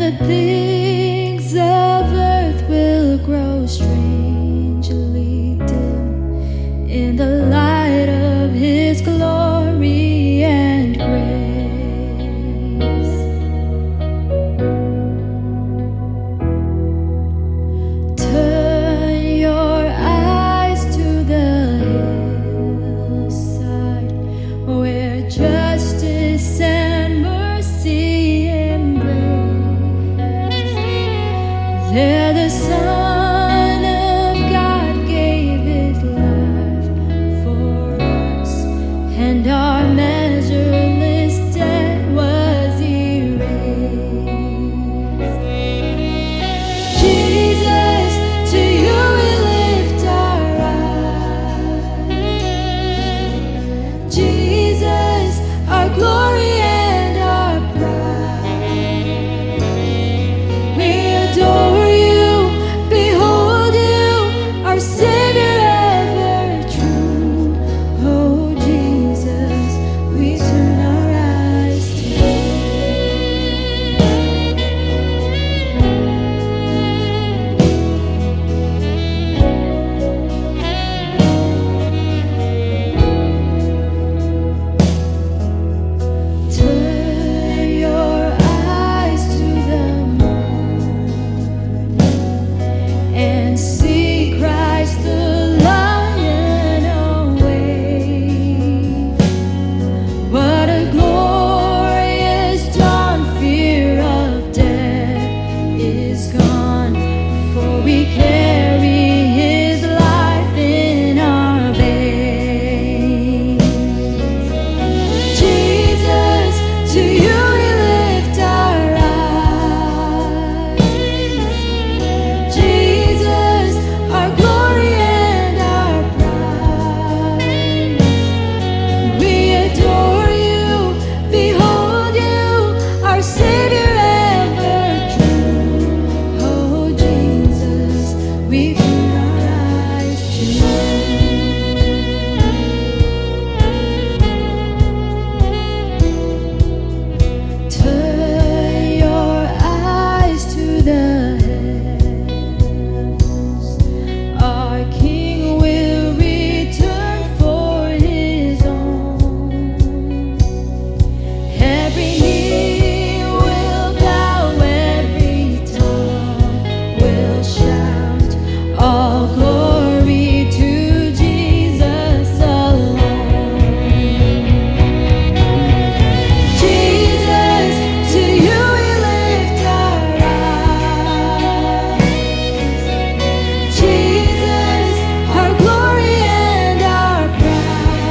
the things of earth will grow strangely dim in the light of His glory and grace. Turn your eyes to the hillside where justice and mercy embrace. There the Son of God gave His life for us, and our measureless debt was erased. Jesus, to You we lift our eyes. Jesus, our glory and our pride. We adore You, behold You, our Savior ever true. Oh Jesus, we turn our eyes to You. Turn your eyes to the moon and see Christ the Lion away. What a glorious dawn! Fear of death is gone, for we carry His life in our veins. Jesus, to You we lift our eyes. Jesus, our glory and our pride. We adore You, behold You, our Savior ever true. Oh Jesus, we turn our eyes to You. Turn your eyes to the heavens. Our King will return for His own. Every knee will bow, every tongue will shout, all glory to Jesus alone. Jesus, to You we lift our eyes. Jesus, our glory and our pride.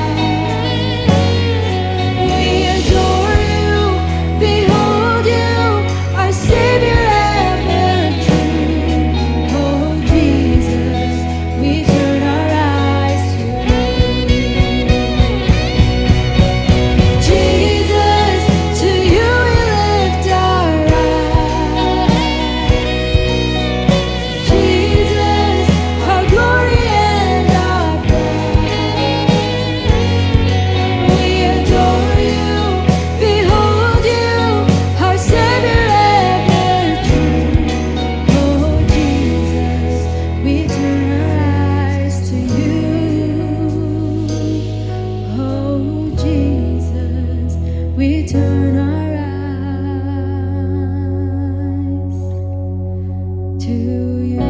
We adore You, behold You, our Savior ever true. Oh Jesus, we turn our eyes to You. Jesus, to You we lift our eyes. Jesus, our glory and our pride. We adore You, behold You, our Savior ever true. Oh Jesus, we turn our eyes to You. Oh Jesus, we turn our eyes to You.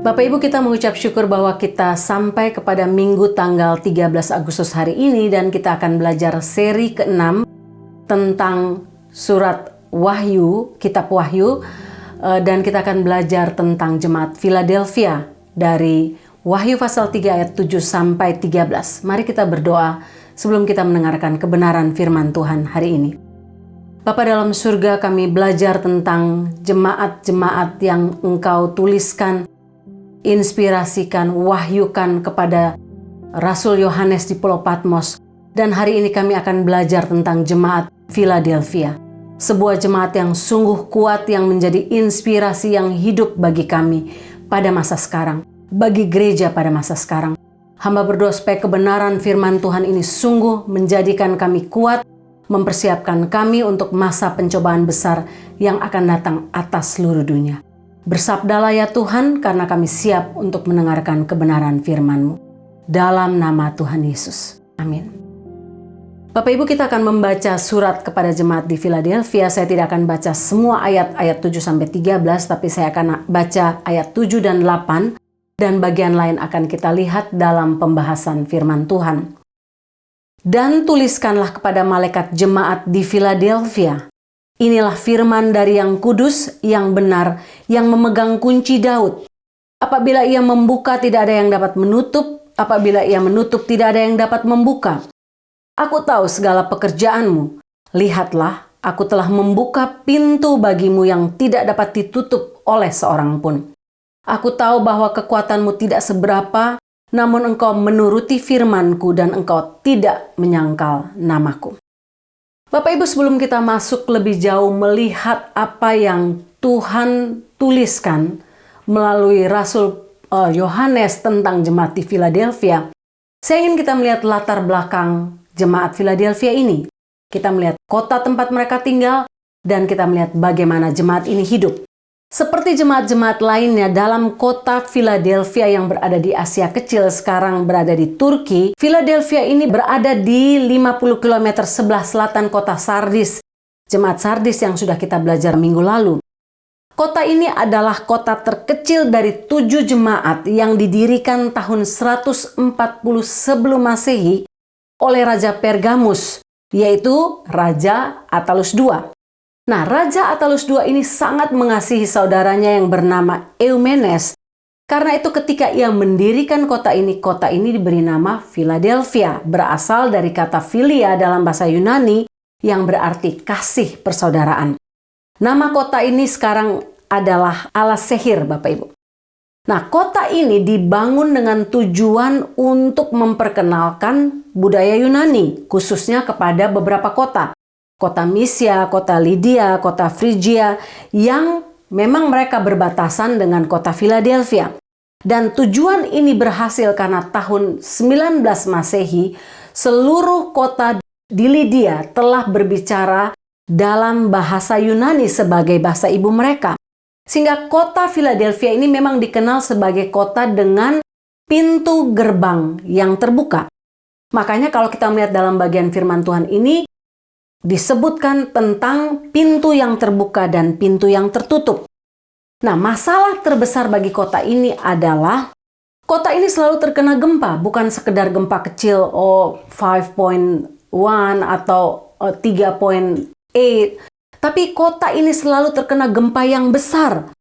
Bapak Ibu, kita mengucap syukur bahwa kita sampai kepada Minggu tanggal 13 Agustus hari ini, dan kita akan belajar seri ke-6 tentang surat Wahyu, kitab Wahyu, dan kita akan belajar tentang jemaat Philadelphia dari Wahyu pasal 3 ayat 7 sampai 13. Mari kita berdoa sebelum kita mendengarkan kebenaran firman Tuhan hari ini. Bapa dalam surga, kami belajar tentang jemaat-jemaat yang Engkau tuliskan, inspirasikan, wahyukan kepada Rasul Yohanes di Pulau Patmos. Dan hari ini kami akan belajar tentang jemaat Philadelphia. Sebuah jemaat yang sungguh kuat, yang menjadi inspirasi yang hidup bagi kami pada masa sekarang, bagi gereja pada masa sekarang. Hamba berdoa supaya kebenaran firman Tuhan ini sungguh menjadikan kami kuat, mempersiapkan kami untuk masa pencobaan besar yang akan datang atas seluruh dunia. Bersabdalah ya Tuhan, karena kami siap untuk mendengarkan kebenaran firman-Mu. Dalam nama Tuhan Yesus. Amin. Bapak Ibu, kita akan membaca surat kepada jemaat di Philadelphia. Saya tidak akan baca semua ayat-ayat 7-13, tapi saya akan baca ayat 7 dan 8, dan bagian lain akan kita lihat dalam pembahasan firman Tuhan. Dan tuliskanlah kepada malaikat jemaat di Philadelphia. Inilah firman dari yang kudus, yang benar, yang memegang kunci Daud. Apabila ia membuka, tidak ada yang dapat menutup. Apabila ia menutup, tidak ada yang dapat membuka. Aku tahu segala pekerjaanmu. Lihatlah, aku telah membuka pintu bagimu yang tidak dapat ditutup oleh seorang pun. Aku tahu bahwa kekuatanmu tidak seberapa, namun engkau menuruti firman-Ku dan engkau tidak menyangkal nama-Ku. Bapak Ibu, sebelum kita masuk lebih jauh melihat apa yang Tuhan tuliskan melalui Rasul Yohanes tentang jemaat di Philadelphia, saya ingin kita melihat latar belakang jemaat Philadelphia ini. Kita melihat kota tempat mereka tinggal dan kita melihat bagaimana jemaat ini hidup. Seperti jemaat-jemaat lainnya dalam kota Philadelphia yang berada di Asia Kecil, sekarang berada di Turki, Philadelphia ini berada di 50 km sebelah selatan kota Sardis, jemaat Sardis yang sudah kita belajar minggu lalu. Kota ini adalah kota terkecil dari 7 jemaat yang didirikan tahun 140 sebelum Masehi oleh Raja Pergamus, yaitu Raja Attalus II. Nah, Raja Attalus II ini sangat mengasihi saudaranya yang bernama Eumenes. Karena itu ketika ia mendirikan kota ini diberi nama Philadelphia, berasal dari kata philia dalam bahasa Yunani yang berarti kasih persaudaraan. Nama kota ini sekarang adalah Alasehir, Bapak Ibu. Nah, kota ini dibangun dengan tujuan untuk memperkenalkan budaya Yunani, khususnya kepada beberapa kota. Kota Misia, kota Lydia, kota Frigia, yang memang mereka berbatasan dengan kota Philadelphia. Dan tujuan ini berhasil karena tahun 19 Masehi, seluruh kota di Lydia telah berbicara dalam bahasa Yunani sebagai bahasa ibu mereka. Sehingga kota Philadelphia ini memang dikenal sebagai kota dengan pintu gerbang yang terbuka. Makanya kalau kita melihat dalam bagian firman Tuhan ini, disebutkan tentang pintu yang terbuka dan pintu yang tertutup. Nah, masalah terbesar bagi kota ini adalah kota ini selalu terkena gempa, bukan sekedar gempa kecil 5.1 atau 3.8, tapi kota ini selalu terkena gempa yang besar.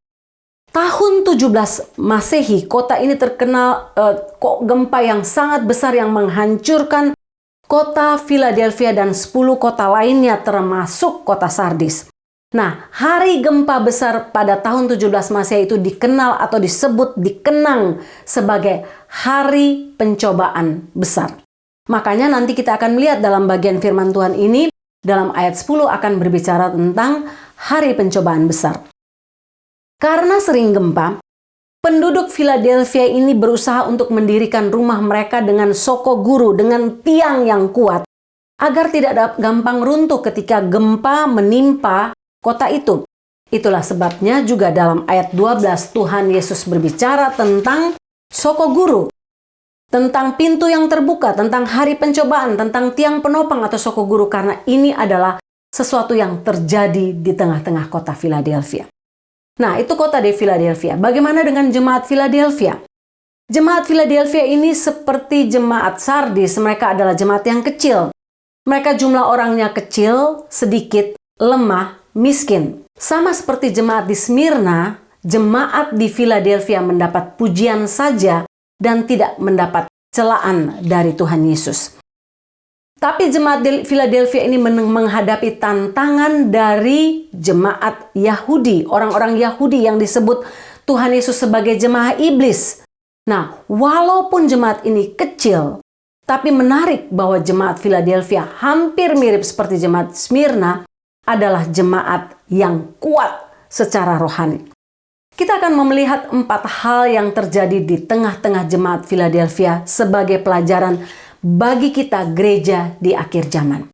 Tahun 17 Masehi, kota ini terkena gempa yang sangat besar yang menghancurkan kota Philadelphia dan 10 kota lainnya termasuk kota Sardis. Nah, hari gempa besar pada tahun 17 Masehi itu dikenal atau dikenang sebagai hari pencobaan besar. Makanya nanti kita akan melihat dalam bagian firman Tuhan ini, dalam ayat 10 akan berbicara tentang hari pencobaan besar. Karena sering gempa, penduduk Philadelphia ini berusaha untuk mendirikan rumah mereka dengan sokoguru, dengan tiang yang kuat, agar tidak gampang runtuh ketika gempa menimpa kota itu. Itulah sebabnya juga dalam ayat 12 Tuhan Yesus berbicara tentang sokoguru, tentang pintu yang terbuka, tentang hari pencobaan, tentang tiang penopang atau sokoguru, karena ini adalah sesuatu yang terjadi di tengah-tengah kota Philadelphia. Nah, itu kota di Philadelphia. Bagaimana dengan jemaat Philadelphia? Jemaat Philadelphia ini seperti jemaat Sardis, mereka adalah jemaat yang kecil. Mereka jumlah orangnya kecil, sedikit, lemah, miskin. Sama seperti jemaat di Smyrna, jemaat di Philadelphia mendapat pujian saja dan tidak mendapat celaan dari Tuhan Yesus. Tapi jemaat di Philadelphia ini menghadapi tantangan dari jemaat Yahudi, orang-orang Yahudi yang disebut Tuhan Yesus sebagai jemaah iblis. Nah, walaupun jemaat ini kecil, tapi menarik bahwa jemaat Philadelphia hampir mirip seperti jemaat Smyrna adalah jemaat yang kuat secara rohani. Kita akan melihat 4 hal yang terjadi di tengah-tengah jemaat Philadelphia sebagai pelajaran bagi kita gereja di akhir zaman.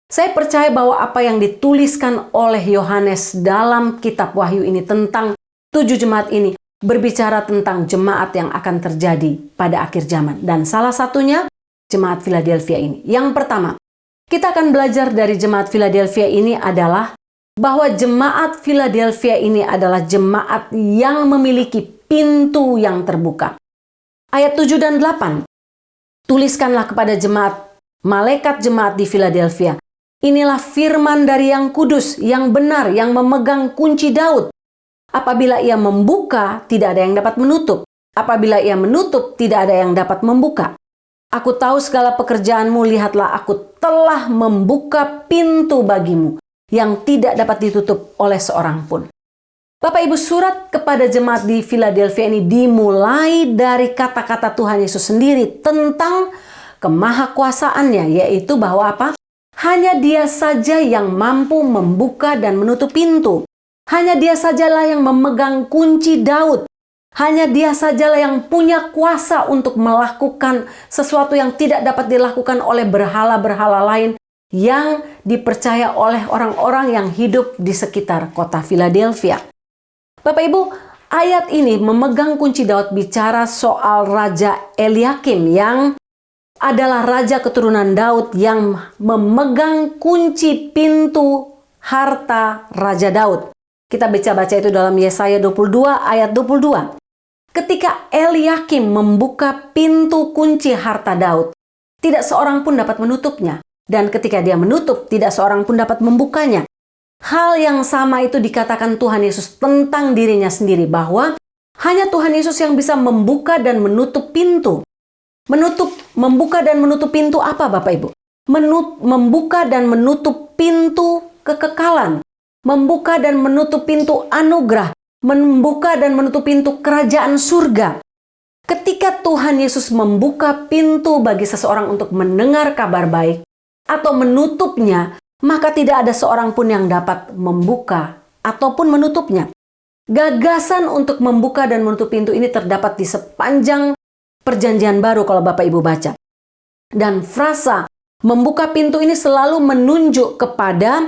Saya percaya bahwa apa yang dituliskan oleh Yohanes dalam kitab Wahyu ini tentang 7 jemaat ini berbicara tentang jemaat yang akan terjadi pada akhir zaman. Dan salah satunya jemaat Philadelphia ini. Yang pertama, kita akan belajar dari jemaat Philadelphia ini adalah bahwa jemaat Philadelphia ini adalah jemaat yang memiliki pintu yang terbuka. Ayat 7 dan 8. Tuliskanlah kepada malaikat jemaat di Philadelphia. Inilah firman dari yang kudus, yang benar, yang memegang kunci Daud. Apabila ia membuka, tidak ada yang dapat menutup. Apabila ia menutup, tidak ada yang dapat membuka. Aku tahu segala pekerjaanmu, lihatlah aku telah membuka pintu bagimu, yang tidak dapat ditutup oleh seorang pun. Bapak Ibu, surat kepada jemaat di Philadelphia ini dimulai dari kata-kata Tuhan Yesus sendiri tentang kemahakuasaannya, yaitu bahwa apa? Hanya Dia saja yang mampu membuka dan menutup pintu. Hanya Dia sajalah yang memegang kunci Daud. Hanya Dia sajalah yang punya kuasa untuk melakukan sesuatu yang tidak dapat dilakukan oleh berhala-berhala lain yang dipercaya oleh orang-orang yang hidup di sekitar kota Philadelphia. Bapak Ibu, ayat ini memegang kunci Daud bicara soal Raja Eliakim yang adalah raja keturunan Daud yang memegang kunci pintu harta Raja Daud. Kita baca itu dalam Yesaya 22 ayat 22. Ketika Eliakim membuka pintu kunci harta Daud, tidak seorang pun dapat menutupnya. Dan ketika dia menutup, tidak seorang pun dapat membukanya. Hal yang sama itu dikatakan Tuhan Yesus tentang dirinya sendiri, bahwa hanya Tuhan Yesus yang bisa membuka dan menutup pintu. Membuka dan menutup pintu apa, Bapak Ibu? Membuka dan menutup pintu kekekalan. Membuka dan menutup pintu anugerah. Membuka dan menutup pintu kerajaan surga. Ketika Tuhan Yesus membuka pintu bagi seseorang untuk mendengar kabar baik atau menutupnya, maka tidak ada seorang pun yang dapat membuka ataupun menutupnya. Gagasan untuk membuka dan menutup pintu ini terdapat di sepanjang Perjanjian Baru kalau Bapak Ibu baca. Dan frasa membuka pintu ini selalu menunjuk kepada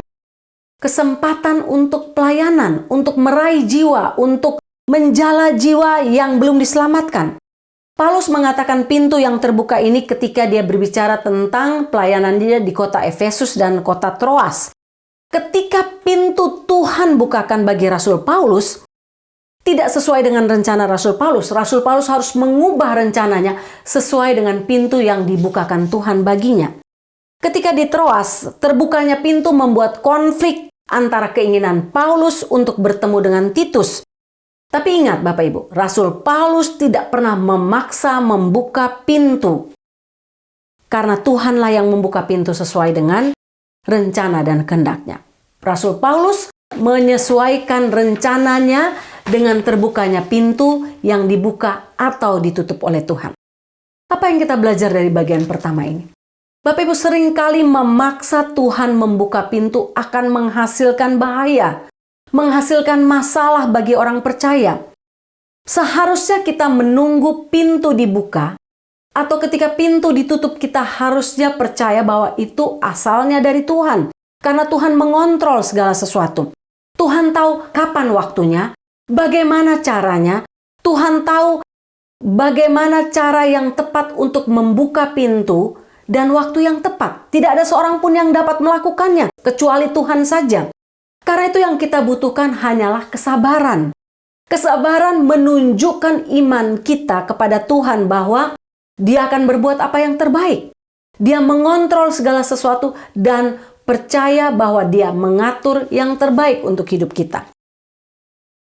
kesempatan untuk pelayanan, untuk meraih jiwa, untuk menjala jiwa yang belum diselamatkan. Paulus mengatakan pintu yang terbuka ini ketika dia berbicara tentang pelayanan dia di kota Efesus dan kota Troas. Ketika pintu Tuhan bukakan bagi Rasul Paulus, tidak sesuai dengan rencana Rasul Paulus harus mengubah rencananya sesuai dengan pintu yang dibukakan Tuhan baginya. Ketika di Troas, terbukanya pintu membuat konflik antara keinginan Paulus untuk bertemu dengan Titus. Tapi ingat Bapak Ibu, Rasul Paulus tidak pernah memaksa membuka pintu. Karena Tuhanlah yang membuka pintu sesuai dengan rencana dan kehendaknya. Rasul Paulus menyesuaikan rencananya dengan terbukanya pintu yang dibuka atau ditutup oleh Tuhan. Apa yang kita belajar dari bagian pertama ini? Bapak Ibu, seringkali memaksa Tuhan membuka pintu akan menghasilkan bahaya, menghasilkan masalah bagi orang percaya. Seharusnya kita menunggu pintu dibuka, atau ketika pintu ditutup kita harusnya percaya bahwa itu asalnya dari Tuhan. Karena Tuhan mengontrol segala sesuatu. Tuhan tahu kapan waktunya, bagaimana caranya. Tuhan tahu bagaimana cara yang tepat untuk membuka pintu dan waktu yang tepat. Tidak ada seorang pun yang dapat melakukannya, kecuali Tuhan saja. Karena itu yang kita butuhkan hanyalah kesabaran. Kesabaran menunjukkan iman kita kepada Tuhan bahwa Dia akan berbuat apa yang terbaik. Dia mengontrol segala sesuatu dan percaya bahwa Dia mengatur yang terbaik untuk hidup kita.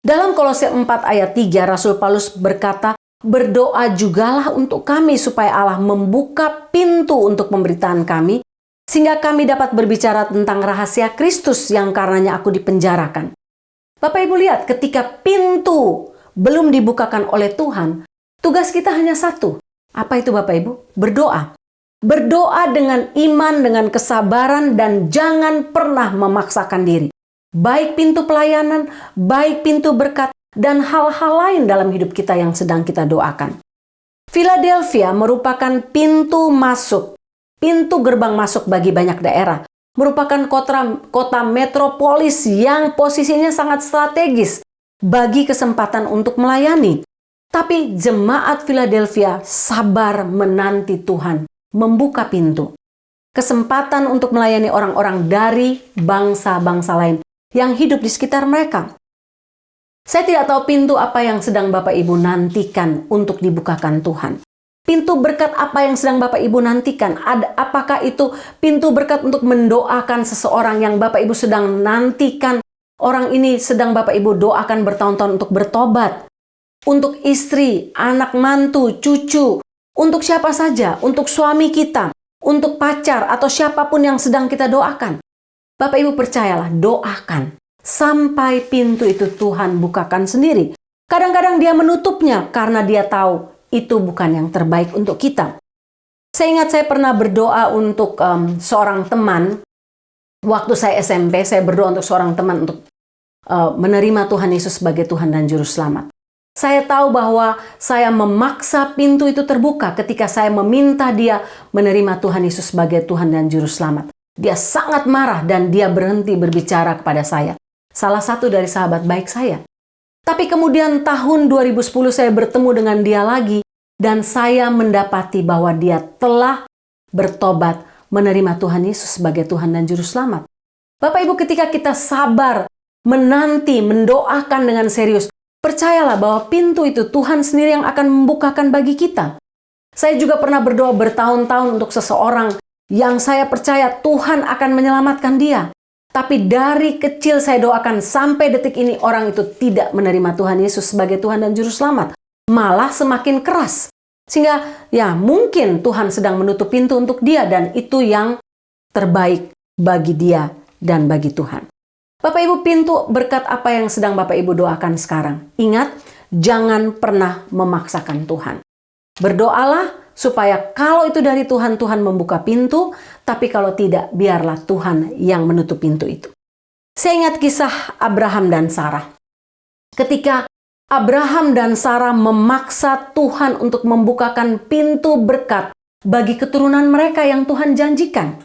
Dalam Kolose 4 ayat 3, Rasul Paulus berkata, "Berdoa jugalah untuk kami supaya Allah membuka pintu untuk pemberitaan kami sehingga kami dapat berbicara tentang rahasia Kristus yang karenanya aku dipenjarakan. Bapak Ibu lihat, ketika pintu belum dibukakan oleh Tuhan, tugas kita hanya satu. Apa itu Bapak Ibu? Berdoa. Berdoa dengan iman, dengan kesabaran, dan jangan pernah memaksakan diri. Baik pintu pelayanan, baik pintu berkat, dan hal-hal lain dalam hidup kita yang sedang kita doakan. Philadelphia merupakan pintu masuk, pintu gerbang masuk bagi banyak daerah. Merupakan kota metropolis yang posisinya sangat strategis bagi kesempatan untuk melayani. Tapi jemaat Philadelphia sabar menanti Tuhan membuka pintu. Kesempatan untuk melayani orang-orang dari bangsa-bangsa lain yang hidup di sekitar mereka. Saya tidak tahu pintu apa yang sedang Bapak Ibu nantikan untuk dibukakan Tuhan. Pintu berkat apa yang sedang Bapak Ibu nantikan? Apakah itu pintu berkat untuk mendoakan seseorang yang Bapak Ibu sedang nantikan? Orang ini sedang Bapak Ibu doakan bertahun-tahun untuk bertobat. Untuk istri, anak mantu, cucu. Untuk siapa saja, untuk suami kita, untuk pacar atau siapapun yang sedang kita doakan. Bapak Ibu percayalah, doakan. Sampai pintu itu Tuhan bukakan sendiri. Kadang-kadang dia menutupnya karena dia tahu itu bukan yang terbaik untuk kita. Saya ingat saya pernah berdoa untuk seorang teman. Waktu saya SMP, saya berdoa untuk seorang teman untuk menerima Tuhan Yesus sebagai Tuhan dan Juru Selamat. Saya tahu bahwa saya memaksa pintu itu terbuka ketika saya meminta dia menerima Tuhan Yesus sebagai Tuhan dan Juru Selamat. Dia sangat marah dan dia berhenti berbicara kepada saya. Salah satu dari sahabat baik saya. Tapi kemudian tahun 2010 saya bertemu dengan dia lagi dan saya mendapati bahwa dia telah bertobat menerima Tuhan Yesus sebagai Tuhan dan Juru Selamat. Bapak Ibu, ketika kita sabar, menanti, mendoakan dengan serius, percayalah bahwa pintu itu Tuhan sendiri yang akan membukakan bagi kita. Saya juga pernah berdoa bertahun-tahun untuk seseorang yang saya percaya Tuhan akan menyelamatkan dia. Tapi dari kecil saya doakan sampai detik ini orang itu tidak menerima Tuhan Yesus sebagai Tuhan dan Juru Selamat. Malah semakin keras. Sehingga ya mungkin Tuhan sedang menutup pintu untuk dia dan itu yang terbaik bagi dia dan bagi Tuhan. Bapak Ibu, pintu berkat apa yang sedang Bapak Ibu doakan sekarang? Ingat, jangan pernah memaksakan Tuhan. Berdoalah supaya kalau itu dari Tuhan, Tuhan membuka pintu, tapi kalau tidak, biarlah Tuhan yang menutup pintu itu. Saya ingat kisah Abraham dan Sarah. Ketika Abraham dan Sarah memaksa Tuhan untuk membukakan pintu berkat bagi keturunan mereka yang Tuhan janjikan.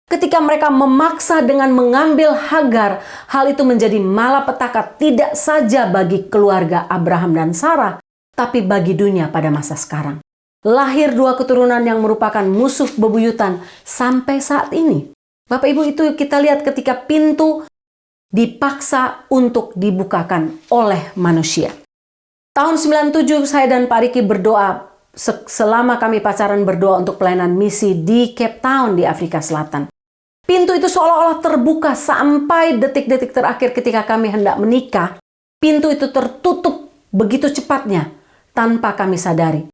Ketika mereka memaksa dengan mengambil Hagar, hal itu menjadi malapetaka tidak saja bagi keluarga Abraham dan Sarah, tapi bagi dunia pada masa sekarang. Lahir dua keturunan yang merupakan musuh bebuyutan sampai saat ini. Bapak Ibu, itu kita lihat ketika pintu dipaksa untuk dibukakan oleh manusia. Tahun 97 saya dan Pak Riki berdoa selama kami pacaran berdoa untuk pelayanan misi di Cape Town di Afrika Selatan. Pintu itu seolah-olah terbuka sampai detik-detik terakhir ketika kami hendak menikah. Pintu itu tertutup begitu cepatnya tanpa kami sadari.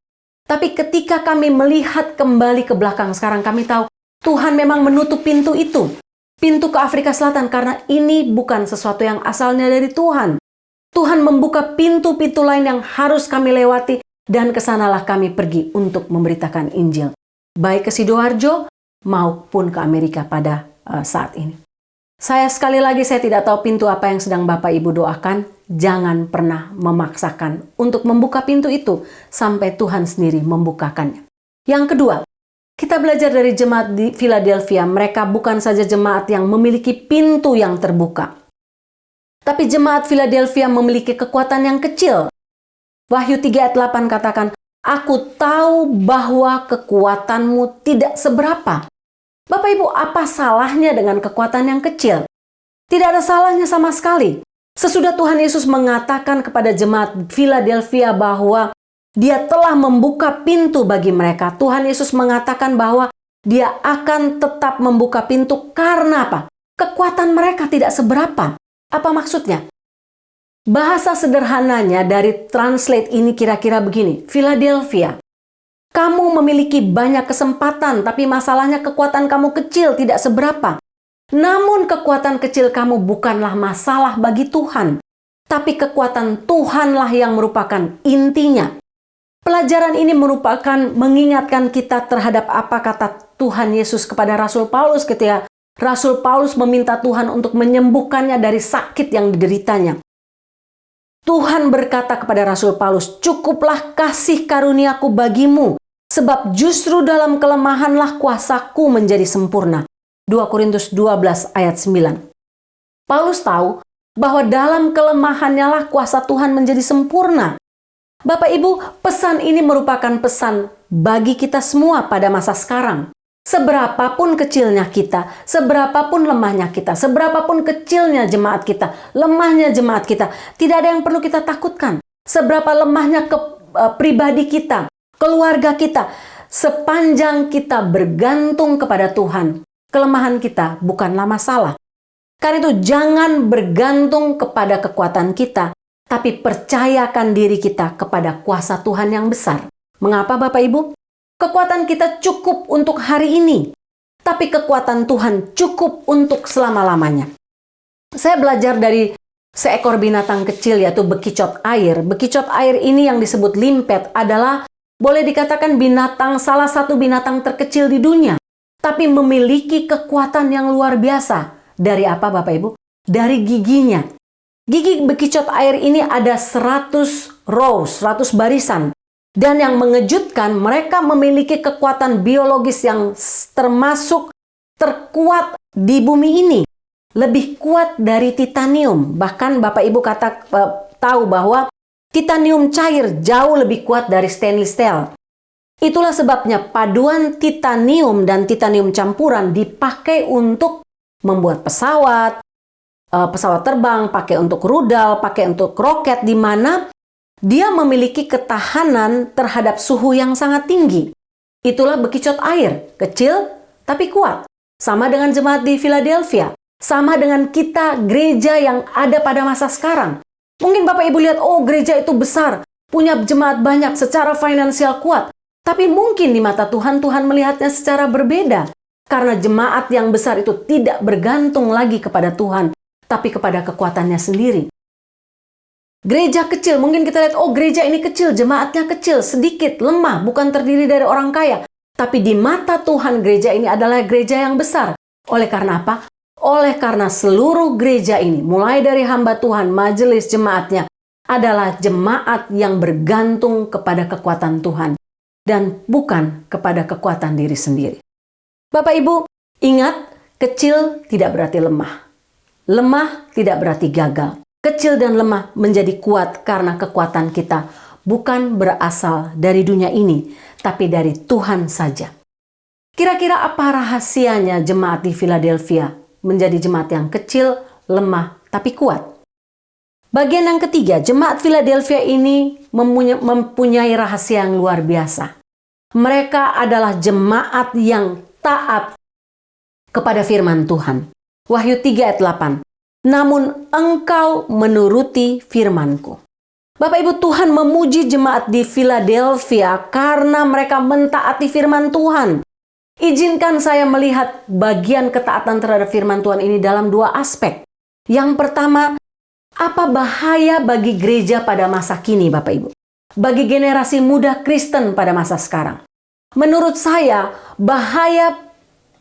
Tapi ketika kami melihat kembali ke belakang sekarang, kami tahu Tuhan memang menutup pintu itu. Pintu ke Afrika Selatan karena ini bukan sesuatu yang asalnya dari Tuhan. Tuhan membuka pintu-pintu lain yang harus kami lewati dan kesanalah kami pergi untuk memberitakan Injil. Baik ke Sidoarjo maupun ke Amerika pada saat ini. Saya tidak tahu pintu apa yang sedang Bapak Ibu doakan. Jangan pernah memaksakan untuk membuka pintu itu sampai Tuhan sendiri membukakannya. Yang kedua, kita belajar dari jemaat di Philadelphia. Mereka bukan saja jemaat yang memiliki pintu yang terbuka. Tapi jemaat Philadelphia memiliki kekuatan yang kecil. Wahyu 3 ayat 8 katakan, "Aku tahu bahwa kekuatanmu tidak seberapa." Bapak Ibu, apa salahnya dengan kekuatan yang kecil? Tidak ada salahnya sama sekali. Sesudah Tuhan Yesus mengatakan kepada jemaat Philadelphia bahwa Dia telah membuka pintu bagi mereka, Tuhan Yesus mengatakan bahwa Dia akan tetap membuka pintu karena apa? Kekuatan mereka tidak seberapa. Apa maksudnya? Bahasa sederhananya dari translate ini kira-kira begini. Philadelphia, Kamu memiliki banyak kesempatan, tapi masalahnya kekuatan kamu kecil, tidak seberapa. Namun kekuatan kecil kamu bukanlah masalah bagi Tuhan, tapi kekuatan Tuhanlah yang merupakan intinya. Pelajaran ini merupakan mengingatkan kita terhadap apa kata Tuhan Yesus kepada Rasul Paulus ketika Rasul Paulus meminta Tuhan untuk menyembuhkannya dari sakit yang dideritanya. Tuhan berkata kepada Rasul Paulus, "Cukuplah kasih karuniaku bagimu, sebab justru dalam kelemahanlah kuasaku menjadi sempurna." 2 Korintus 12 ayat 9. Paulus tahu bahwa dalam kelemahannya lah kuasa Tuhan menjadi sempurna. Bapak Ibu, pesan ini merupakan pesan bagi kita semua pada masa sekarang. Seberapapun kecilnya kita, seberapapun lemahnya kita, seberapapun kecilnya jemaat kita, lemahnya jemaat kita, tidak ada yang perlu kita takutkan. Seberapa lemahnya pribadi kita, keluarga kita, sepanjang kita bergantung kepada Tuhan, kelemahan kita bukanlah masalah. Karena itu jangan bergantung kepada kekuatan kita, tapi percayakan diri kita kepada kuasa Tuhan yang besar. Mengapa Bapak Ibu? Kekuatan kita cukup untuk hari ini, tapi kekuatan Tuhan cukup untuk selama-lamanya. Saya belajar dari seekor binatang kecil yaitu bekicot air. Bekicot air ini yang disebut limpet adalah boleh dikatakan salah satu binatang terkecil di dunia, tapi memiliki kekuatan yang luar biasa. Dari apa Bapak Ibu? Dari giginya. Gigi bekicot air ini ada 100 rows, 100 barisan. Dan yang mengejutkan, mereka memiliki kekuatan biologis yang termasuk terkuat di bumi ini. Lebih kuat dari titanium. Bahkan Bapak Ibu tahu bahwa titanium cair jauh lebih kuat dari stainless steel. Itulah sebabnya paduan titanium dan titanium campuran dipakai untuk membuat pesawat terbang, pakai untuk rudal, pakai untuk roket, di mana dia memiliki ketahanan terhadap suhu yang sangat tinggi. Itulah bekicot air, kecil tapi kuat. Sama dengan jemaat di Philadelphia, sama dengan kita gereja yang ada pada masa sekarang. Mungkin Bapak Ibu lihat, oh gereja itu besar, punya jemaat banyak, secara finansial kuat. Tapi mungkin di mata Tuhan, Tuhan melihatnya secara berbeda. Karena jemaat yang besar itu tidak bergantung lagi kepada Tuhan, tapi kepada kekuatannya sendiri. Gereja kecil, mungkin kita lihat, oh gereja ini kecil, jemaatnya kecil, sedikit, lemah, bukan terdiri dari orang kaya. Tapi di mata Tuhan, gereja ini adalah gereja yang besar. Oleh karena apa? Oleh karena seluruh gereja ini, mulai dari hamba Tuhan, majelis jemaatnya, adalah jemaat yang bergantung kepada kekuatan Tuhan. Dan bukan kepada kekuatan diri sendiri. Bapak Ibu, ingat, kecil tidak berarti lemah. Lemah tidak berarti gagal. Kecil dan lemah menjadi kuat karena kekuatan kita bukan berasal dari dunia ini, tapi dari Tuhan saja. Kira-kira apa rahasianya jemaat di Philadelphia menjadi jemaat yang kecil, lemah, tapi kuat? Bagian yang ketiga, jemaat Philadelphia ini mempunyai rahasia yang luar biasa. Mereka adalah jemaat yang taat kepada firman Tuhan. Wahyu 3 ayat 8. Namun engkau menuruti firmanku. Bapak Ibu, Tuhan memuji jemaat di Philadelphia karena mereka mentaati firman Tuhan. Izinkan saya melihat bagian ketaatan terhadap firman Tuhan ini dalam dua aspek. Yang pertama, apa bahaya bagi gereja pada masa kini Bapak Ibu? Bagi generasi muda Kristen pada masa sekarang. Menurut saya, bahaya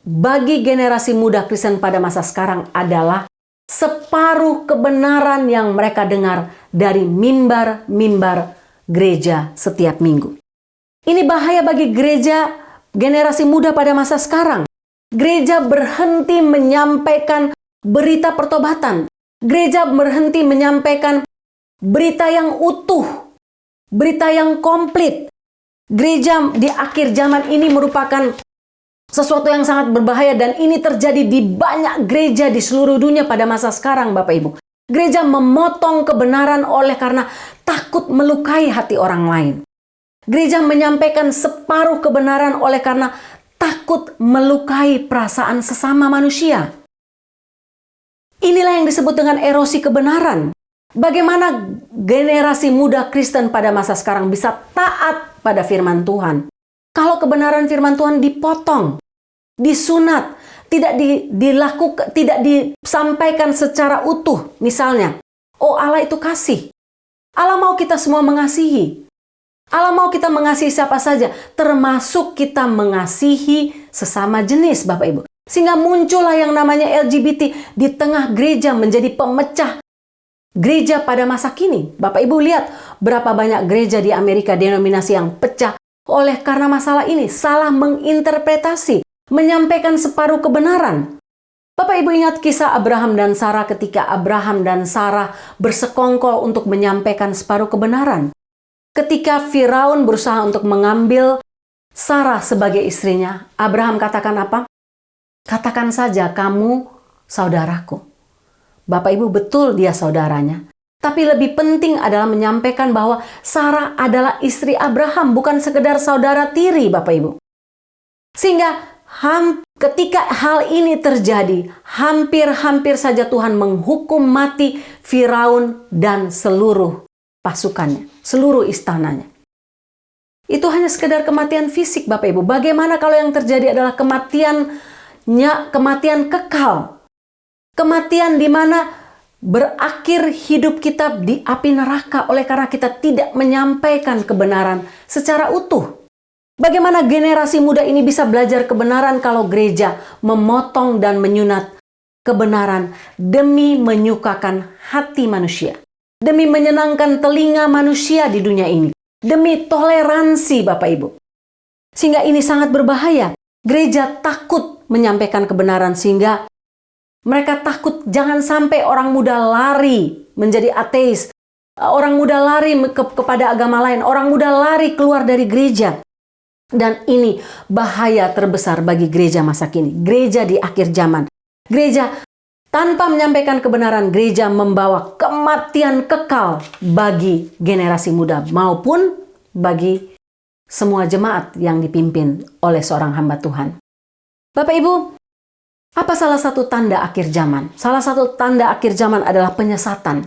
bagi generasi muda Kristen pada masa sekarang adalah separuh kebenaran yang mereka dengar dari mimbar-mimbar gereja setiap minggu. Ini bahaya bagi gereja generasi muda pada masa sekarang. Gereja berhenti menyampaikan berita pertobatan. Gereja berhenti menyampaikan berita yang utuh, berita yang komplit. Gereja di akhir zaman ini merupakan sesuatu yang sangat berbahaya dan ini terjadi di banyak gereja di seluruh dunia pada masa sekarang Bapak Ibu. Gereja memotong kebenaran oleh karena takut melukai hati orang lain. Gereja menyampaikan separuh kebenaran oleh karena takut melukai perasaan sesama manusia. Inilah yang disebut dengan erosi kebenaran. Bagaimana generasi muda Kristen pada masa sekarang bisa taat pada firman Tuhan? Kalau kebenaran firman Tuhan dipotong, disunat, tidak dilakukan, tidak disampaikan secara utuh. Misalnya, oh Allah itu kasih. Allah mau kita semua mengasihi. Allah mau kita mengasihi siapa saja, termasuk kita mengasihi sesama jenis, Bapak Ibu. Sehingga muncullah yang namanya LGBT di tengah gereja menjadi pemecah gereja pada masa kini. Bapak Ibu lihat berapa banyak gereja di Amerika denominasi yang pecah oleh karena masalah ini, salah menginterpretasi, menyampaikan separuh kebenaran. Bapak Ibu ingat kisah Abraham dan Sarah ketika Abraham dan Sarah bersekongkol untuk menyampaikan separuh kebenaran. Ketika Firaun berusaha untuk mengambil Sarah sebagai istrinya, Abraham katakan apa? Katakan saja kamu saudaraku. Bapak Ibu betul dia saudaranya. Tapi lebih penting adalah menyampaikan bahwa Sarah adalah istri Abraham, bukan sekedar saudara tiri, Bapak Ibu. Sehingga ketika hal ini terjadi, hampir-hampir saja Tuhan menghukum mati Firaun dan seluruh pasukannya, seluruh istananya. Itu hanya sekedar kematian fisik, Bapak Ibu. Bagaimana kalau yang terjadi adalah kematian kekal? Kematian di mana berakhir hidup kita di api neraka oleh karena kita tidak menyampaikan kebenaran secara utuh. Bagaimana generasi muda ini bisa belajar kebenaran kalau gereja memotong dan menyunat kebenaran demi menyukakan hati manusia, demi menyenangkan telinga manusia di dunia ini, demi toleransi, Bapak Ibu. Sehingga ini sangat berbahaya. Gereja takut menyampaikan kebenaran sehingga mereka takut jangan sampai orang muda lari menjadi ateis, orang muda lari kepada agama lain, orang muda lari keluar dari gereja. Dan ini bahaya terbesar bagi gereja masa kini, gereja di akhir zaman. Gereja tanpa menyampaikan kebenaran, gereja membawa kematian kekal bagi generasi muda maupun bagi semua jemaat yang dipimpin oleh seorang hamba Tuhan. Bapak Ibu, apa salah satu tanda akhir zaman? Salah satu tanda akhir zaman adalah penyesatan.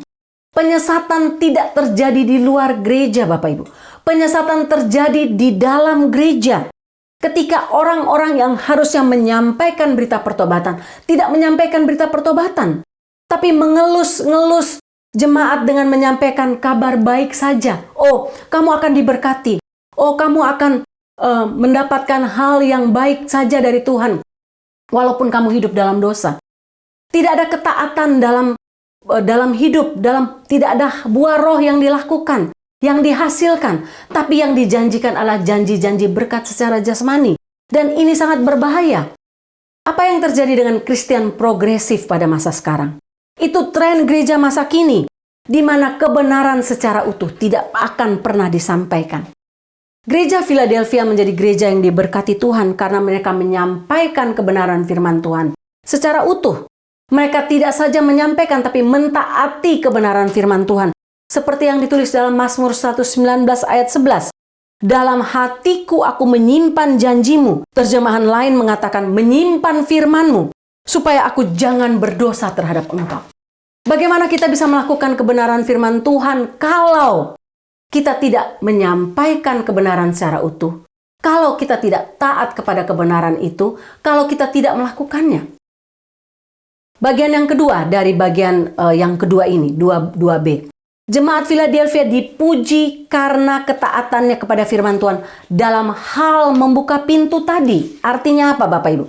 Penyesatan tidak terjadi di luar gereja, Bapak Ibu. Penyesatan terjadi di dalam gereja. Ketika orang-orang yang harusnya menyampaikan berita pertobatan, tidak menyampaikan berita pertobatan, tapi mengelus-ngelus jemaat dengan menyampaikan kabar baik saja. Oh, kamu akan diberkati. Oh, kamu akan mendapatkan hal yang baik saja dari Tuhan. Walaupun kamu hidup dalam dosa. Tidak ada ketaatan dalam hidup, tidak ada buah roh yang dilakukan, yang dihasilkan, tapi yang dijanjikan adalah janji-janji berkat secara jasmani. Dan ini sangat berbahaya. Apa yang terjadi dengan Kristen progresif pada masa sekarang? Itu tren gereja masa kini, di mana kebenaran secara utuh tidak akan pernah disampaikan. Gereja Philadelphia menjadi gereja yang diberkati Tuhan karena mereka menyampaikan kebenaran firman Tuhan secara utuh. Mereka tidak saja menyampaikan, tapi mentaati kebenaran firman Tuhan. Seperti yang ditulis dalam Mazmur 119 ayat 11. Dalam hatiku aku menyimpan janjimu. Terjemahan lain mengatakan menyimpan firmanmu, supaya aku jangan berdosa terhadap engkau. Bagaimana kita bisa melakukan kebenaran firman Tuhan kalau kita tidak menyampaikan kebenaran secara utuh? Kalau kita tidak taat kepada kebenaran itu, kalau kita tidak melakukannya. Bagian yang kedua dari bagian yang kedua ini, 2b. Jemaat Philadelphia dipuji karena ketaatannya kepada firman Tuhan dalam hal membuka pintu tadi. Artinya apa, Bapak Ibu?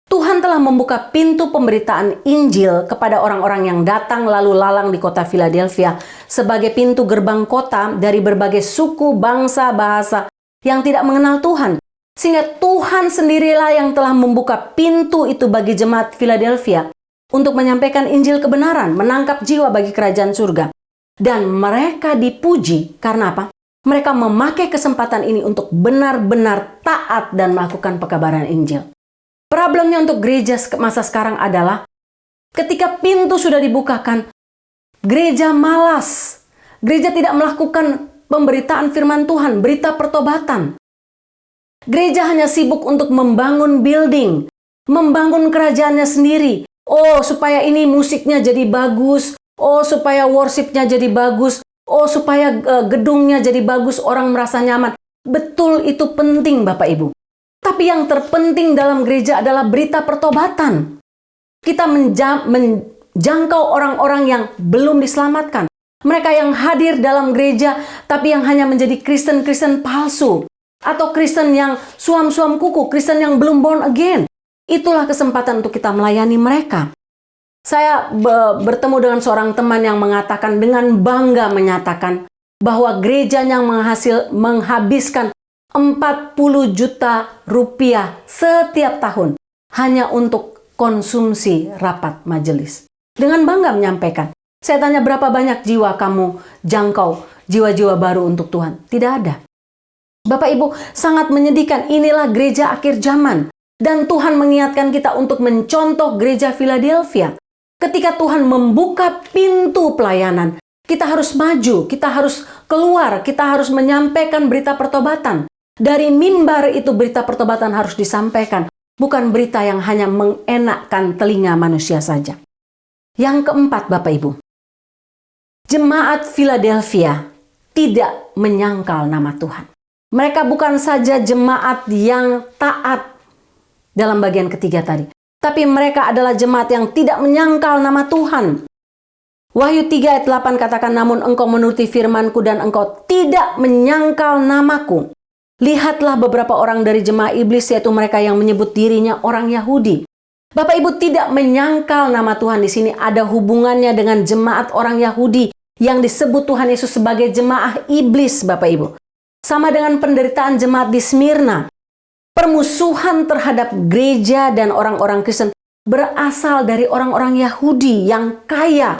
Tuhan telah membuka pintu pemberitaan Injil kepada orang-orang yang datang lalu lalang di kota Philadelphia sebagai pintu gerbang kota dari berbagai suku, bangsa, bahasa yang tidak mengenal Tuhan. Sehingga Tuhan sendirilah yang telah membuka pintu itu bagi jemaat Philadelphia untuk menyampaikan Injil kebenaran, menangkap jiwa bagi kerajaan surga. Dan mereka dipuji karena apa? Mereka memakai kesempatan ini untuk benar-benar taat dan melakukan pekabaran Injil. Problemnya untuk gereja masa sekarang adalah ketika pintu sudah dibukakan, gereja malas. Gereja tidak melakukan pemberitaan firman Tuhan, berita pertobatan. Gereja hanya sibuk untuk membangun building, membangun kerajaannya sendiri. Oh, supaya ini musiknya jadi bagus. Oh, supaya worshipnya jadi bagus. Oh, supaya gedungnya jadi bagus, orang merasa nyaman. Betul, itu penting Bapak Ibu. Tapi yang terpenting dalam gereja adalah berita pertobatan. Kita menjangkau orang-orang yang belum diselamatkan. Mereka yang hadir dalam gereja tapi yang hanya menjadi Kristen-Kristen palsu. Atau Kristen yang suam-suam kuku, Kristen yang belum born again. Itulah kesempatan untuk kita melayani mereka. Saya bertemu dengan seorang teman yang mengatakan, dengan bangga menyatakan bahwa gerejanya menghabiskan 40 juta rupiah setiap tahun hanya untuk konsumsi rapat majelis. Dengan bangga menyampaikan. Saya tanya, berapa banyak jiwa kamu jangkau, jiwa-jiwa baru untuk Tuhan? Tidak ada. Bapak Ibu, sangat menyedihkan. Inilah gereja akhir zaman. Dan Tuhan mengingatkan kita untuk mencontoh gereja Philadelphia. Ketika Tuhan membuka pintu pelayanan, kita harus maju, kita harus keluar, kita harus menyampaikan berita pertobatan. Dari mimbar itu berita pertobatan harus disampaikan, bukan berita yang hanya mengenakkan telinga manusia saja. Yang keempat, Bapak Ibu, jemaat Philadelphia tidak menyangkal nama Tuhan. Mereka bukan saja jemaat yang taat dalam bagian ketiga tadi, tapi mereka adalah jemaat yang tidak menyangkal nama Tuhan. Wahyu 3 ayat 8 katakan, namun engkau menuruti firman-Ku dan engkau tidak menyangkal nama-Ku. Lihatlah beberapa orang dari jemaah iblis, yaitu mereka yang menyebut dirinya orang Yahudi. Bapak Ibu, tidak menyangkal nama Tuhan di sini ada hubungannya dengan jemaat orang Yahudi yang disebut Tuhan Yesus sebagai jemaah iblis, Bapak Ibu. Sama dengan penderitaan jemaat di Smyrna. Permusuhan terhadap gereja dan orang-orang Kristen berasal dari orang-orang Yahudi yang kaya.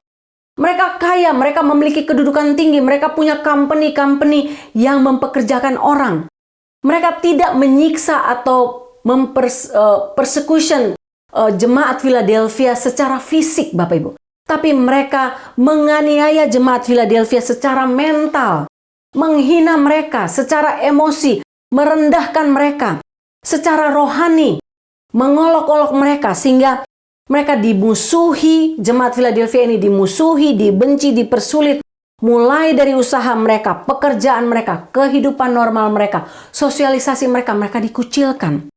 Mereka kaya, mereka memiliki kedudukan tinggi, mereka punya company-company yang mempekerjakan orang. Mereka tidak menyiksa atau persecution jemaat Philadelphia secara fisik, Bapak Ibu. Tapi mereka menganiaya jemaat Philadelphia secara mental, menghina mereka secara emosi, merendahkan mereka secara rohani, mengolok-olok mereka sehingga mereka dimusuhi. Jemaat Philadelphia ini dimusuhi, dibenci, dipersulit. Mulai dari usaha mereka, pekerjaan mereka, kehidupan normal mereka, sosialisasi mereka, mereka dikucilkan.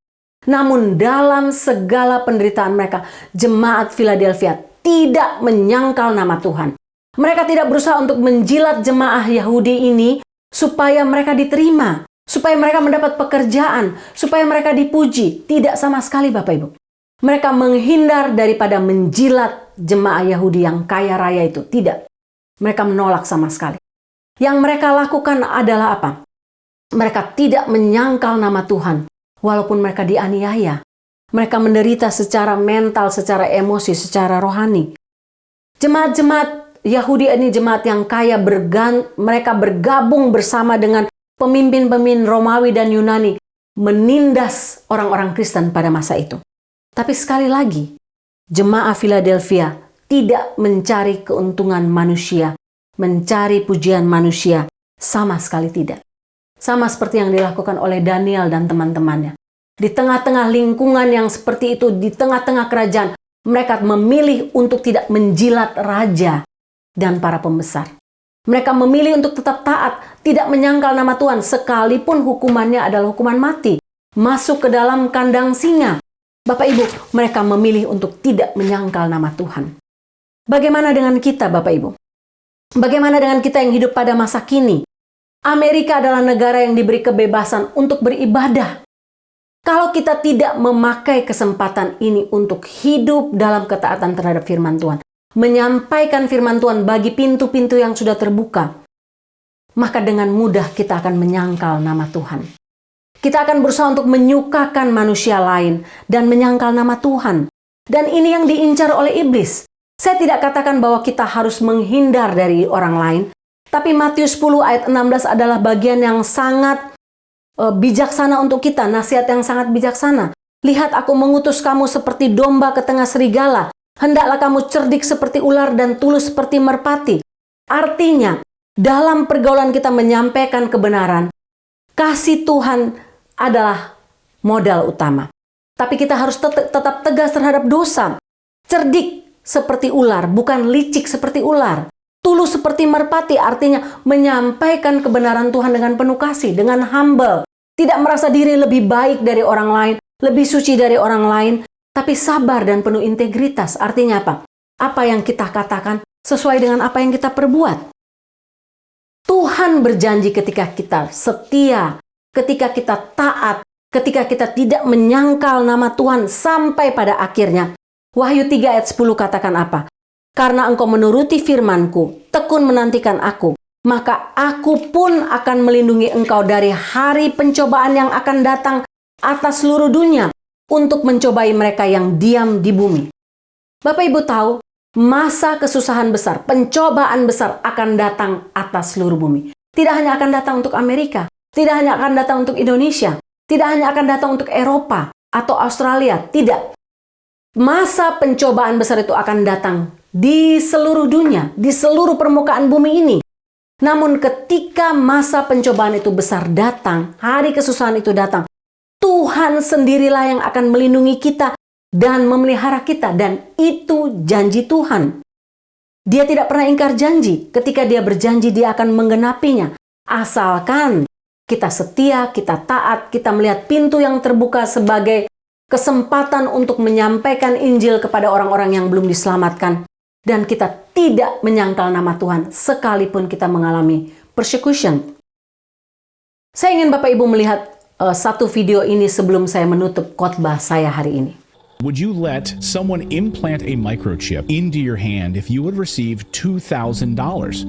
Namun dalam segala penderitaan mereka, jemaat Philadelphia tidak menyangkal nama Tuhan. Mereka tidak berusaha untuk menjilat jemaah Yahudi ini supaya mereka diterima, supaya mereka mendapat pekerjaan, supaya mereka dipuji. Tidak sama sekali, Bapak Ibu. Mereka menghindar daripada menjilat jemaah Yahudi yang kaya raya itu. Tidak. Mereka menolak sama sekali. Yang mereka lakukan adalah apa? Mereka tidak menyangkal nama Tuhan, walaupun mereka dianiaya. Mereka menderita secara mental, secara emosi, secara rohani. Jemaat-jemaat Yahudi ini jemaat yang kaya, mereka bergabung bersama dengan pemimpin-pemimpin Romawi dan Yunani, menindas orang-orang Kristen pada masa itu. Tapi sekali lagi, jemaah Philadelphia tidak mencari keuntungan manusia, mencari pujian manusia, sama sekali tidak. Sama seperti yang dilakukan oleh Daniel dan teman-temannya. Di tengah-tengah lingkungan yang seperti itu, di tengah-tengah kerajaan, mereka memilih untuk tidak menjilat raja dan para pembesar. Mereka memilih untuk tetap taat, tidak menyangkal nama Tuhan, sekalipun hukumannya adalah hukuman mati. Masuk ke dalam kandang singa. Bapak Ibu, mereka memilih untuk tidak menyangkal nama Tuhan. Bagaimana dengan kita, Bapak Ibu? Bagaimana dengan kita yang hidup pada masa kini? Amerika adalah negara yang diberi kebebasan untuk beribadah. Kalau kita tidak memakai kesempatan ini untuk hidup dalam ketaatan terhadap firman Tuhan, menyampaikan firman Tuhan bagi pintu-pintu yang sudah terbuka, maka dengan mudah kita akan menyangkal nama Tuhan. Kita akan berusaha untuk menyukakan manusia lain dan menyangkal nama Tuhan. Dan ini yang diincar oleh iblis. Saya tidak katakan bahwa kita harus menghindar dari orang lain, tapi Matius 10 ayat 16 adalah bagian yang sangat bijaksana untuk kita, nasihat yang sangat bijaksana. Lihat, aku mengutus kamu seperti domba ke tengah serigala. Hendaklah kamu cerdik seperti ular dan tulus seperti merpati. Artinya, dalam pergaulan kita menyampaikan kebenaran, kasih Tuhan adalah modal utama. Tapi kita harus tetap tegas terhadap dosa. Cerdik seperti ular, bukan licik seperti ular. Tulus seperti merpati artinya menyampaikan kebenaran Tuhan dengan penuh kasih, dengan humble. Tidak merasa diri lebih baik dari orang lain, lebih suci dari orang lain, tapi sabar dan penuh integritas. Artinya apa? Apa yang kita katakan sesuai dengan apa yang kita perbuat. Tuhan berjanji ketika kita setia, ketika kita taat, ketika kita tidak menyangkal nama Tuhan sampai pada akhirnya. Wahyu 3 ayat 10 katakan apa? Karena engkau menuruti firman-Ku, tekun menantikan Aku, maka Aku pun akan melindungi engkau dari hari pencobaan yang akan datang atas seluruh dunia untuk mencobai mereka yang diam di bumi. Bapak Ibu tahu, masa kesusahan besar, pencobaan besar akan datang atas seluruh bumi. Tidak hanya akan datang untuk Amerika, tidak hanya akan datang untuk Indonesia, tidak hanya akan datang untuk Eropa atau Australia, tidak. Masa pencobaan besar itu akan datang di seluruh dunia, di seluruh permukaan bumi ini. Namun ketika masa pencobaan itu besar datang, hari kesusahan itu datang, Tuhan sendirilah yang akan melindungi kita dan memelihara kita, dan itu janji Tuhan. Dia tidak pernah ingkar janji. Ketika dia berjanji, dia akan menggenapinya. Asalkan kita setia, kita taat, kita melihat pintu yang terbuka sebagai kesempatan untuk menyampaikan Injil kepada orang-orang yang belum diselamatkan. Dan kita tidak menyangkal nama Tuhan sekalipun kita mengalami persecution. Saya ingin Bapak Ibu melihat satu video ini sebelum saya menutup khotbah saya hari ini. Would you let someone implant a microchip into your hand if you would receive $2,000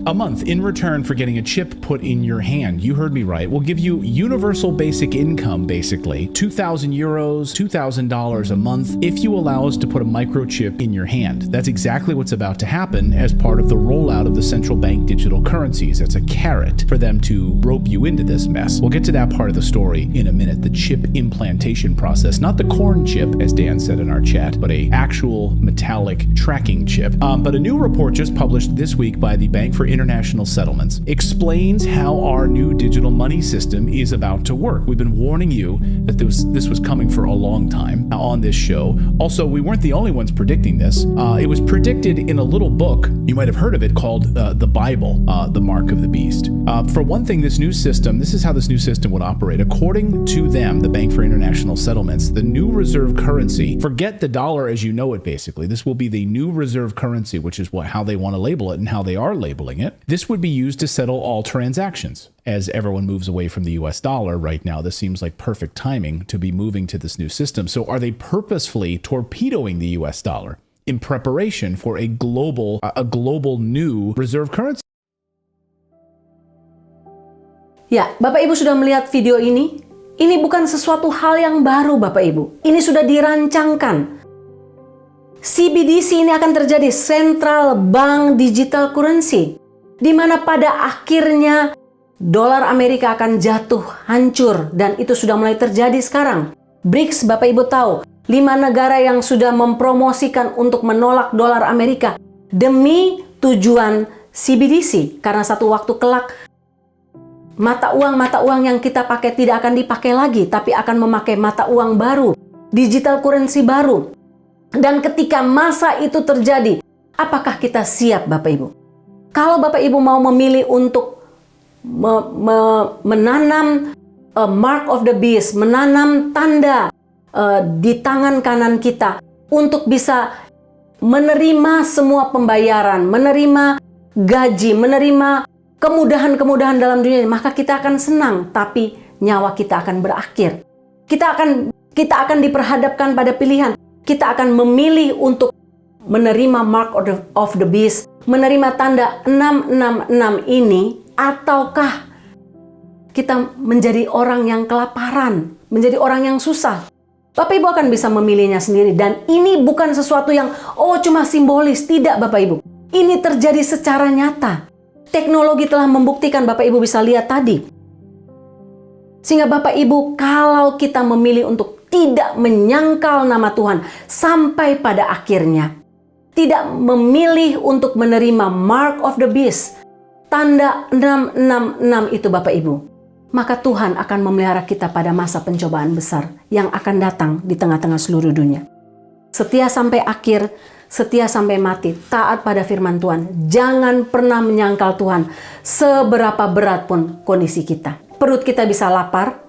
a month in return for getting a chip put in your hand? You heard me right. We'll give you universal basic income, basically. 2,000 euros, $2,000 a month if you allow us to put a microchip in your hand. That's exactly what's about to happen as part of the rollout of the central bank digital currencies. It's a carrot for them to rope you into this mess. We'll get to that part of the story in a minute, the chip implantation process. Not the corn chip, as Dan said in our chat, but a actual metallic tracking chip. But a new report just published this week by the Bank for International Settlements explains how our new digital money system is about to work. We've been warning you that this was coming for a long time on this show. Also, we weren't the only ones predicting this. It was predicted in a little book, you might have heard of it, called the Bible, The Mark of the Beast. For one thing, this is how this new system would operate. According to them, the Bank for International Settlements, the new reserve currency, forget the dollar as you know it, basically. This will be the new reserve currency, which is how they want to label it and how they are labeling it. This would be used to settle all transactions. As everyone moves away from the US dollar right now, this seems like perfect timing to be moving to this new system. So are they purposefully torpedoing the US dollar in preparation for a global new reserve currency? Ya, Bapak Ibu sudah melihat video ini? Ini bukan sesuatu hal yang baru Bapak Ibu. Ini sudah dirancangkan. CBDC ini akan terjadi, Central Bank Digital Currency, di mana pada akhirnya dolar Amerika akan jatuh hancur, dan itu sudah mulai terjadi sekarang. BRICS, Bapak Ibu tahu, 5 negara yang sudah mempromosikan untuk menolak dolar Amerika demi tujuan CBDC, karena satu waktu kelak mata uang yang kita pakai tidak akan dipakai lagi, tapi akan memakai mata uang baru, digital currency baru. Dan ketika masa itu terjadi, apakah kita siap Bapak Ibu? Kalau Bapak Ibu mau memilih untuk menanam mark of the beast, menanam tanda di tangan kanan kita untuk bisa menerima semua pembayaran, menerima gaji, menerima kemudahan-kemudahan dalam dunia ini, maka kita akan senang, tapi nyawa kita akan berakhir. Kita akan diperhadapkan pada pilihan. Kita akan memilih untuk menerima mark of the beast, menerima tanda 666 ini, ataukah kita menjadi orang yang kelaparan, menjadi orang yang susah. Bapak Ibu akan bisa memilihnya sendiri, dan ini bukan sesuatu yang cuma simbolis. Tidak Bapak Ibu, ini terjadi secara nyata. Teknologi telah membuktikan, Bapak Ibu bisa lihat tadi. Sehingga Bapak Ibu, kalau kita memilih untuk tidak menyangkal nama Tuhan sampai pada akhirnya, tidak memilih untuk menerima mark of the beast, tanda 666 itu Bapak Ibu, maka Tuhan akan memelihara kita pada masa pencobaan besar yang akan datang di tengah-tengah seluruh dunia. Setia sampai akhir, setia sampai mati, taat pada firman Tuhan. Jangan pernah menyangkal Tuhan, seberapa berat pun kondisi kita. Perut kita bisa lapar,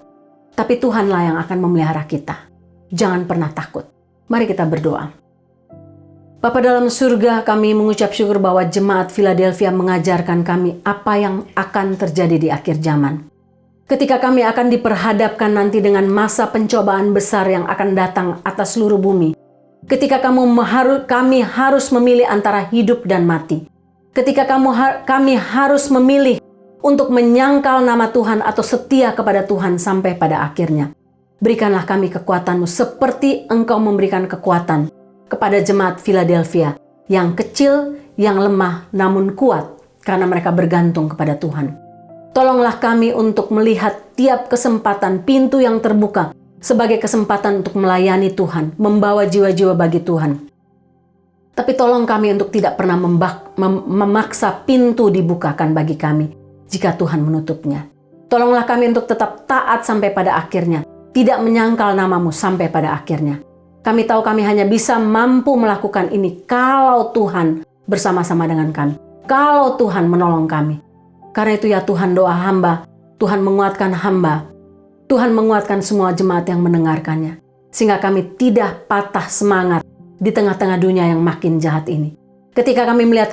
tapi Tuhanlah yang akan memelihara kita. Jangan pernah takut. Mari kita berdoa. Bapa dalam surga, kami mengucap syukur bahwa jemaat Philadelphia mengajarkan kami apa yang akan terjadi di akhir zaman. Ketika kami akan diperhadapkan nanti dengan masa pencobaan besar yang akan datang atas seluruh bumi. Ketika kami harus memilih antara hidup dan mati. Ketika kami harus memilih untuk menyangkal nama Tuhan atau setia kepada Tuhan sampai pada akhirnya. Berikanlah kami kekuatan-Mu seperti Engkau memberikan kekuatan kepada jemaat Philadelphia yang kecil, yang lemah, namun kuat karena mereka bergantung kepada Tuhan. Tolonglah kami untuk melihat tiap kesempatan pintu yang terbuka sebagai kesempatan untuk melayani Tuhan, membawa jiwa-jiwa bagi Tuhan. Tapi tolong kami untuk tidak pernah memaksa pintu dibukakan bagi kami jika Tuhan menutupnya. Tolonglah kami untuk tetap taat sampai pada akhirnya, tidak menyangkal nama-Mu sampai pada akhirnya. Kami tahu kami hanya bisa mampu melakukan ini kalau Tuhan bersama-sama dengan kami. Kalau Tuhan menolong kami. Karena itu ya Tuhan, doa hamba, Tuhan menguatkan hamba. Tuhan menguatkan semua jemaat yang mendengarkannya. Sehingga kami tidak patah semangat di tengah-tengah dunia yang makin jahat ini. Ketika kami melihat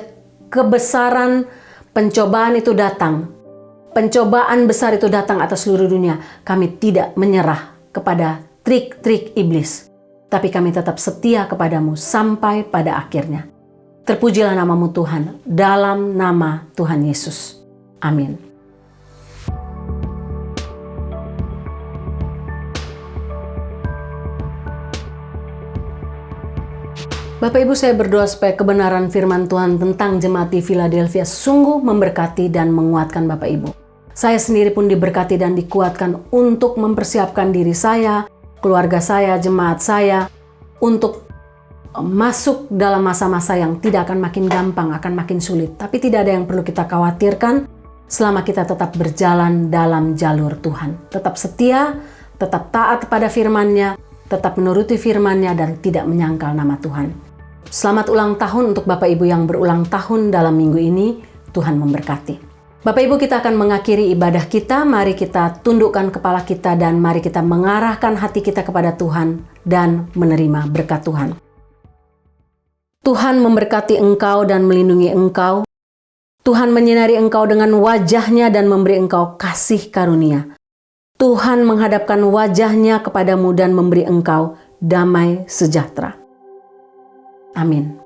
kebesaran pencobaan itu datang, pencobaan besar itu datang atas seluruh dunia, kami tidak menyerah kepada trik-trik iblis. Tapi kami tetap setia kepadamu sampai pada akhirnya. Terpujilah nama-Mu Tuhan, dalam nama Tuhan Yesus. Amin. Bapak Ibu, saya berdoa supaya kebenaran firman Tuhan tentang jemaat di Philadelphia sungguh memberkati dan menguatkan Bapak Ibu. Saya sendiri pun diberkati dan dikuatkan untuk mempersiapkan diri saya, keluarga saya, jemaat saya, untuk masuk dalam masa-masa yang tidak akan makin gampang, akan makin sulit. Tapi tidak ada yang perlu kita khawatirkan selama kita tetap berjalan dalam jalur Tuhan. Tetap setia, tetap taat pada firman-Nya, tetap menuruti firman-Nya dan tidak menyangkal nama Tuhan. Selamat ulang tahun untuk Bapak Ibu yang berulang tahun dalam minggu ini. Tuhan memberkati. Bapak Ibu, kita akan mengakhiri ibadah kita. Mari kita tundukkan kepala kita dan mari kita mengarahkan hati kita kepada Tuhan dan menerima berkat Tuhan. Tuhan memberkati engkau dan melindungi engkau. Tuhan menyinari engkau dengan wajah-Nya dan memberi engkau kasih karunia. Tuhan menghadapkan wajah-Nya kepadamu dan memberi engkau damai sejahtera. Amin.